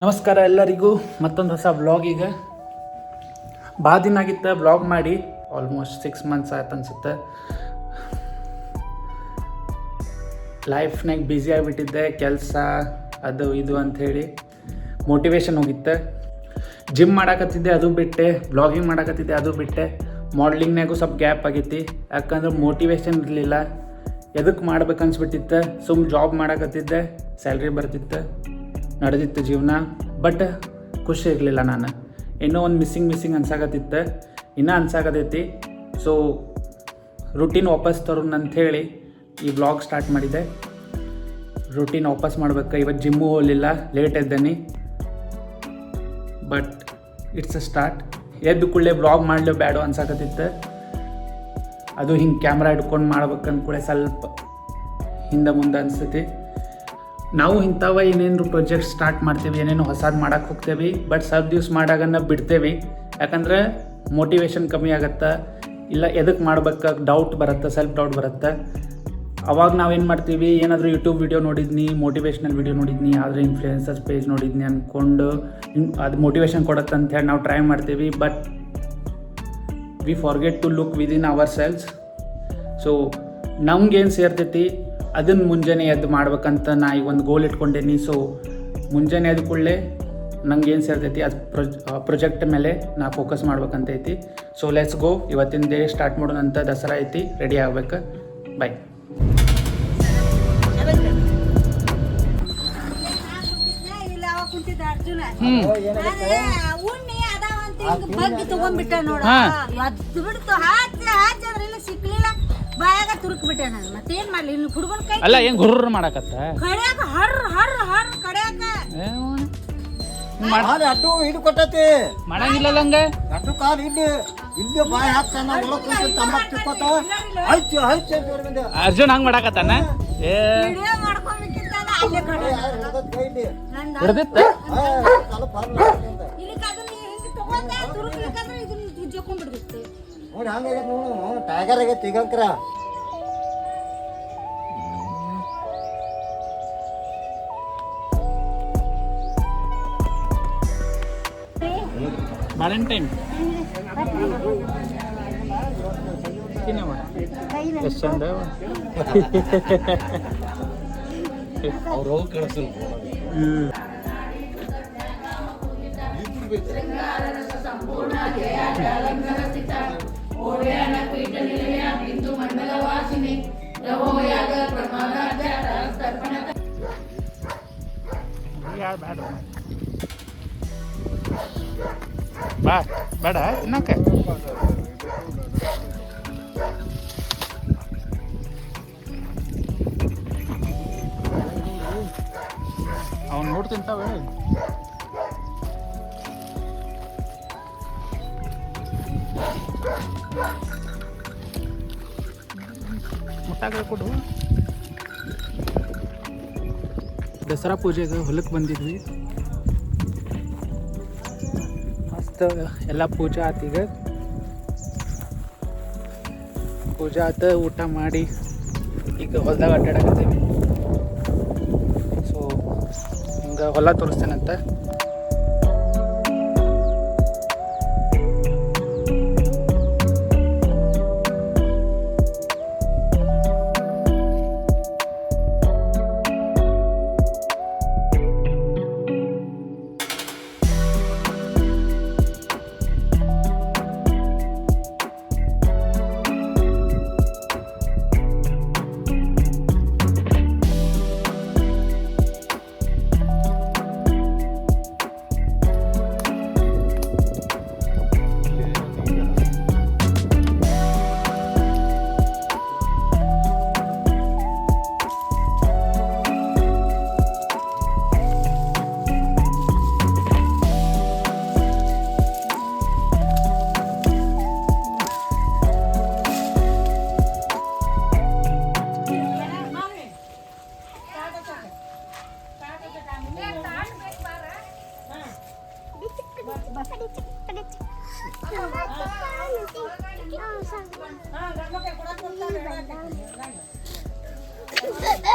ನಮಸ್ಕಾರ ಎಲ್ಲರಿಗೂ ಮತ್ತೊಂದು ಹೊಸ ವ್ಲಾಗಿಗೆ ಭಾಳ ದಿನ ಆಗಿತ್ತು ವ್ಲಾಗ್ ಮಾಡಿ. ಆಲ್ಮೋಸ್ಟ್ 6 months ಆಯ್ತು ಅನ್ಸುತ್ತೆ. ಲೈಫ್ನಾಗ ಬ್ಯುಸಿ ಆಗಿಬಿಟ್ಟಿದ್ದೆ, ಕೆಲಸ ಅದು ಇದು ಅಂಥೇಳಿ ಮೋಟಿವೇಶನ್ ಹೋಗಿತ್ತೆ. ಜಿಮ್ ಮಾಡಾಕತ್ತಿದ್ದೆ ಅದು ಬಿಟ್ಟೆ, ವ್ಲಾಗಿಂಗ್ ಮಾಡಾಕತ್ತಿದ್ದೆ ಅದು ಬಿಟ್ಟೆ, ಮಾಡ್ಲಿಂಗ್ನಾಗೂ ಸ್ವಲ್ಪ ಗ್ಯಾಪ್ ಆಗೈತಿ. ಯಾಕಂದ್ರೆ ಮೋಟಿವೇಶನ್ ಇರಲಿಲ್ಲ, ಎದಕ್ಕೆ ಮಾಡ್ಬೇಕು ಅನ್ಸ್ಬಿಟ್ಟಿತ್ತು. ಸುಮ್ಮ ಜಾಬ್ ಮಾಡಾಕತ್ತಿದ್ದೆ, ಸ್ಯಾಲ್ರಿ ಬರ್ತಿತ್ತು, ನಡೆದಿತ್ತು ಜೀವನ. ಬಟ್ ಖುಷಿ ಇರಲಿಲ್ಲ. ನಾನು ಇನ್ನೂ ಒಂದು ಮಿಸ್ಸಿಂಗ್ ಅನ್ಸಾಕತ್ತಿತ್ತು, ಇನ್ನೂ ಅನ್ಸಾಕತೈತಿ. ಸೊ ರುಟೀನ್ ವಾಪಸ್ ತರೋಣ ಅಂಥೇಳಿ ಈ ವ್ಲಾಗ್ ಸ್ಟಾರ್ಟ್ ಮಾಡಿದ್ದೆ. ರುಟೀನ್ ವಾಪಸ್ ಮಾಡ್ಬೇಕು. ಇವತ್ತು ಜಿಮ್ಮು ಹೋಗಲಿಲ್ಲ, ಲೇಟ್ ಎದ್ದೇನೆ. But it's a start. ಎದ್ದು ಕೂಡಲೇ ವ್ಲಾಗ್ ಮಾಡಲೋ ಬೇಡ ಅನ್ಸಾಕತ್ತಿತ್ತು. ಅದು ಹಿಂಗೆ ಕ್ಯಾಮ್ರಾ ಹಿಡ್ಕೊಂಡು ಮಾಡ್ಬೇಕು ಅಂದ್ಕೂಳೆ ಸ್ವಲ್ಪ ಹಿಂದೆ ಮುಂದೆ ಅನಿಸ್ತೈತಿ. ನಾವು ಇಂಥವ ಏನೇನು ಪ್ರಾಜೆಕ್ಟ್ ಸ್ಟಾರ್ಟ್ ಮಾಡ್ತೀವಿ, ಏನೇನು ಹೊಸದು ಮಾಡೋಕ್ಕೆ ಹೋಗ್ತೇವೆ. ಬಟ್ ಸ್ವಲ್ಪ ದಿವ್ಸ ಮಾಡಾಗನ್ನ ಬಿಡ್ತೇವೆ. ಯಾಕಂದ್ರೆ ಮೋಟಿವೇಶನ್ ಕಮ್ಮಿ ಆಗತ್ತೆ, ಇಲ್ಲ ಎದಕ್ಕೆ ಮಾಡ್ಬೇಕು ಡೌಟ್ ಬರುತ್ತೆ, ಸೆಲ್ಫ್ ಡೌಟ್ ಬರುತ್ತೆ. ಅವಾಗ ನಾವೇನು ಮಾಡ್ತೀವಿ, ಏನಾದರೂ ಯೂಟ್ಯೂಬ್ ವೀಡಿಯೋ ನೋಡಿದ್ನಿ, ಮೋಟಿವೇಶ್ನಲ್ ವೀಡಿಯೋ ನೋಡಿದ್ನಿ, ಆದರೆ ಇನ್ಫ್ಲುಯೆನ್ಸರ್ಸ್ ಪೇಜ್ ನೋಡಿದ್ನಿ ಅಂದ್ಕೊಂಡು ಅದು ಮೋಟಿವೇಶನ್ ಕೊಡುತ್ತೆ ಅಂಥೇಳಿ ನಾವು ಟ್ರೈ ಮಾಡ್ತೀವಿ. But we forget to look within our selves. So ನಮ್ಗೇನು ಸೇರ್ತೈತಿ ಅದನ್ನು ಮುಂಜಾನೆ ಎದ್ದು ಮಾಡ್ಬೇಕಂತ ನಾ ಈಗ ಒಂದು ಗೋಲ್ ಇಟ್ಕೊಂಡೇನಿ. ಸೊ ಮುಂಜಾನೆ ಎದ್ದು ಕೂಡಲೇ ನಂಗೇನು ಸೇರ್ತೈತಿ ಅದು ಪ್ರೊಜೆಕ್ಟ್ ಮೇಲೆ ನಾ ಫೋಕಸ್ ಮಾಡ್ಬೇಕಂತೈತಿ. So let's go. ಇವತ್ತಿನ ಡೇ ಸ್ಟಾರ್ಟ್ ಮಾಡೋಣಂತ. ದಸರಾ ಐತಿ, ರೆಡಿ ಆಗ್ಬೇಕು. ಬಾಯ್. ತಗೊಂಡ್ಬಿಟ್ಟ ನೋಡ, ಸಿಕ್ಲಿಲ್ಲ, ಬಾಯಾಗ ತುರುಕ್ ಬಿಟ್ಟೆ. ನಾನು ಮತ್ತೇನ್ ಮಾಡ್ಲಿ, ಇನ್ನು ಹುಡುಗನ ಕೈ ಅಲ್ಲ ಹೆಂಗ್ ಹುರ್ರು ಮಾಡಕತ್ತ ಕಡ್ಯಾಕ ಹರ್ ಹರ್ ಹರ್ ಕಡ್ಯಾಕ ಅಟ್ಟು ಹಿಡು ಕೊಟ್ಟತಿ ಮಾಡಂಗಿಲ್ಲ ಹಂಗ. ಅಟ್ಟು ಕಾಲು ಹಿಡ್ದು ಇಲ್ಲಿ ಬಾಯಿ ಹಾಕ್ತಾನ, ಒಳಗ್ ಕುಂತು ತಂಬಾಕ್ ತಿಕ್ಕೋತ ಹಚ್ಚ ಹಚ್ಚ ಅರ್ಜುನ್ ಹಂಗ್ ಮಾಡಕತ್ತಾನ. ವಿಡಿಯೋ ಮಾಡ್ಕೊಬೇಕಿತ್ತ ಅಲ್ಲೇ ಕಡೆ ಹಿಡ್ದಿತ್ತ ಇಲ್ಲಿಕ ಅದನ್ನ ಹಿಂಗ ತಗೊಂಡ ತುರುಕ್ಲಿಕ್ಕಂದ್ರೆ ಇದನ್ನ ಜೊಕೊಂಡ್ ಬಿಡ್ದಿತ್ತು ನೋಡಿ. ಹಂಗಾಗೈತೆ ನೋಡು, ಟೈಗರ್ ಆಗೈತಿ ಈಗಂಕ್ರ. ವ್ಯಾಲೆಂಟೈನ್ ತಿನ್ನವ ಎಷ್ಟು ಚಂದ ಅವ್ರು ಹೋಗಿ ಕಳಿಸಲ್. ಬಾ ಬೇಡ ತಿನ್ನಕ. ಅವ್ನು ನೋಡಿ ತಿಂತಾವೆ. ಮುಟ್ಟಾಗ ಕೊಡು. ದಸರಾ ಪೂಜೆಗೆ ಹೊಲಕ್ಕೆ ಬಂದಿದ್ವಿ. ಮಸ್ತ್ ಎಲ್ಲ ಪೂಜೆ ಆತು. ಈಗ ಪೂಜೆ ಆತ, ಊಟ ಮಾಡಿ ಈಗ ಹೊಲದಾಗ ಅಡ್ಡಾಡಕತ್ತೀವಿ. ಸೊ ಹಿಂಗೆ ಹೊಲ ತೋರಿಸ್ತೇನಂತ.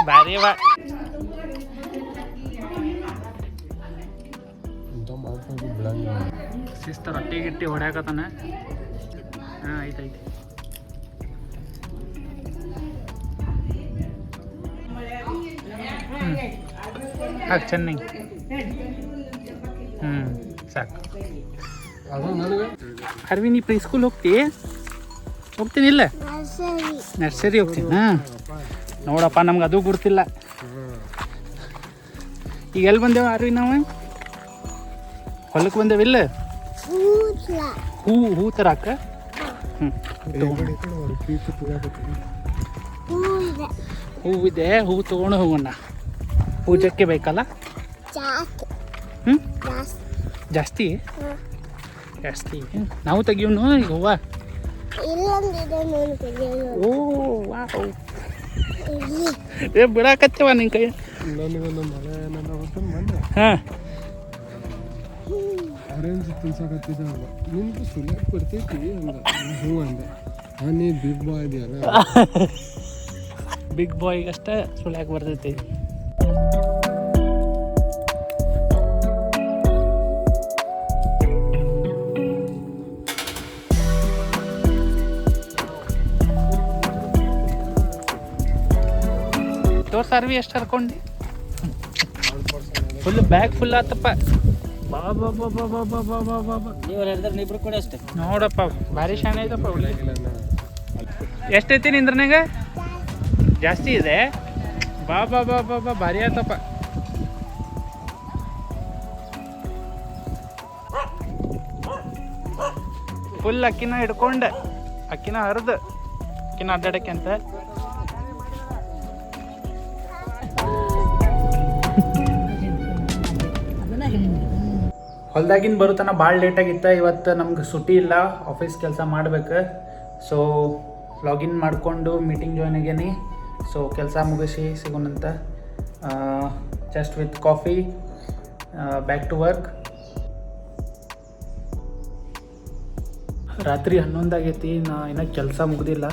ಭಾರಿ ಬಾ ಶಿಸ್ತ ರೊಟ್ಟಿ ಗಿಟ್ಟಿ ಹೊಡ್ಯಾಕತ್ತಾನ. ಹಾಂ ಐತೈತಿ. ಹಾಕಿ ಚೆನ್ನಾಗಿ. ಸಾಕು. ಅರ್ವಿ ನೀ ಪ್ರೀ ಸ್ಕೂಲ್ ಹೋಗ್ತೀನಿ ಇಲ್ಲ ನರ್ಸರಿ ಹೋಗ್ತೀನಿ. ಹಾಂ ನೋಡಪ್ಪ ನಮ್ಗೆ ಅದು ಗುರ್ತಿಲ್ಲ. ಈಗ ಎಲ್ಲಿ ಬಂದೇವ ಅರ್ವಿ ನಾವು? ಹೊಲಕ್ಕೆ ಬಂದೇವಿಲ್ಲ? ಹೂ ತರಾಕ. ಹೂವಿದೆ, ಹೂ ತೊಗೊಂಡು ಹೋಗೋಣ. ಪೂಜಕ್ಕೆ ಬೇಕಲ್ಲ? ಜಾಸ್ತಿ ನಾವು ತೆಗಿಯೋನು ಈಗ ಹೂವ. ಓ ವಾವ್, ಬಿಡಾಕತ್ತೇವ ನಿನ್ನ ಕೈ. ಹಾಂ ಆರೆಂಜ್ ತಿನ್ಸಕತ್ತಿದ್ದ ನಿಮ್ದು ಸುಳ್ಯಾಕ್ ಬರ್ತೈತಿ ಅಂದ. ಹ್ಞೂ ಅಂದೆ. ನೀ ಬಿಗ್ ಬಾಯ್ ಇದೆಯಲ್ಲ. ಬಿಗ್ ಬಾಯ್ಗಷ್ಟೇ ಸುಳ್ಯಾಕೆ ಬರ್ತೈತಿ. ತೋರ್ಸಾರ್ವಿ ಎಷ್ಟು ಹರ್ಕೊಂಡು ಫುಲ್ ಬ್ಯಾಗ್ ಫುಲ್ ಆತಪ್ಪ. ಬಾ ಬಾ ಬಾ ಬಾ ಬಾ ಬಾ ಬಾ ಬಾ ಬಾ ಬಾ. ಇಬ್ರು ಕೂಡ ಅಷ್ಟೇ ನೋಡಪ್ಪ ಭಾರಿ ಶಾಣೆ ಐತಪ್ಪ. ಹುಡುಗಿ ಎಷ್ಟೈತಿ ನಿಂದ್ರನಾಗ? ಜಾಸ್ತಿ ಇದೆ. ಬಾ ಬಾ ಬಾ ಬಾ ಬಾ ಭಾರಿ ಆತಪ್ಪ. ಫುಲ್ ಅಕ್ಕಿನ ಹಿಡ್ಕೊಂಡು ಅಕ್ಕಿನ ಹರಿದು ಅಕ್ಕಿನ ಅಡ್ಡಾಡಕ್ಕೆ ಅಂತ. ಹೊಲ್ದಾಗಿನ ಬರುತ್ತಾನ ಭಾಳ ಲೇಟಾಗಿತ್ತು. ಇವತ್ತು ನಮ್ಗೆ ಸುಟಿ ಇಲ್ಲ, ಆಫೀಸ್ ಕೆಲಸ ಮಾಡ್ಬೇಕು. ಸೊ ಲಾಗಿನ್ ಮಾಡಿಕೊಂಡು ಮೀಟಿಂಗ್ ಜಾಯ್ನ್ ಆಗ್ಯಾನಿ. ಸೊ ಕೆಲಸ ಮುಗಿಸಿ ಸಿಗೋಣಂತ. Just with coffee back to work. ರಾತ್ರಿ 11 ಆಗೈತಿ. ನಾ ಇನ್ನೂ ಕೆಲಸ ಮುಗ್ದಿಲ್ಲ.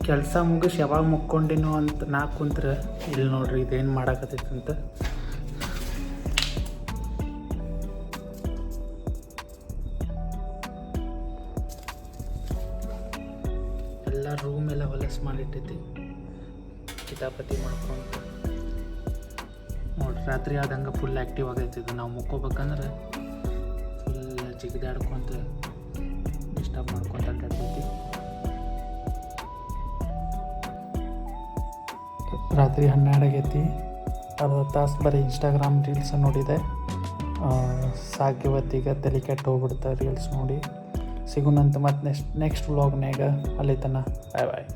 ಕೆಲಸ ಮುಗಿಸಿ ಯಾವಾಗ ಮುಕ್ಕೊಂಡಿನೋ ಅಂತ ನಾ ಕುಂತ್ರೆ ಇಲ್ಲಿ ನೋಡ್ರಿ ಇದೇನು ಮಾಡಾಕತ್ತೈತಂತ. ಎಲ್ಲ ರೂಮ್ ಎಲ್ಲ ಹೊಲಸು ಮಾಡಿಟ್ಟೈತಿ ಕಿತಾಪತಿ ಮಾಡ್ಕೊಂಡು. ನೋಡ್ರಿ ರಾತ್ರಿ ಆದಂಗೆ ಫುಲ್ ಆ್ಯಕ್ಟಿವ್ ಆಗೈತಿದ್ದು. ನಾವು ಮುಕ್ಕೋಬೇಕಂದ್ರೆ ಫುಲ್ ಜಿಗಿದಾಡ್ಕೊಂತ ಡಿಸ್ಟರ್ಬ್ ಮಾಡ್ಕೊಂತ ಅಡ್ಡಾಡ್ತೈತಿ. ರಾತ್ರಿ 12 ಆಗೈತಿ. ಅರ್ಧ ತಾಸು ಬರೀ ಇನ್ಸ್ಟಾಗ್ರಾಮ್ ರೀಲ್ಸ್ ನೋಡಿದೆ. ಸಾಕಿವತ್ತಿಗೆ ತಲೆ ಕೆಟ್ಟು ಹೋಗ್ಬಿಡ್ತಾರೆ ರೀಲ್ಸ್ ನೋಡಿ. ಸಿಗೋಣಂತ ಮತ್ತು ನೆಕ್ಸ್ಟ್ ವ್ಲಾಗ್ನಾಗ. ಅಲ್ಲಿ ತನಕ ಬಾಯ್ ಬಾಯ್.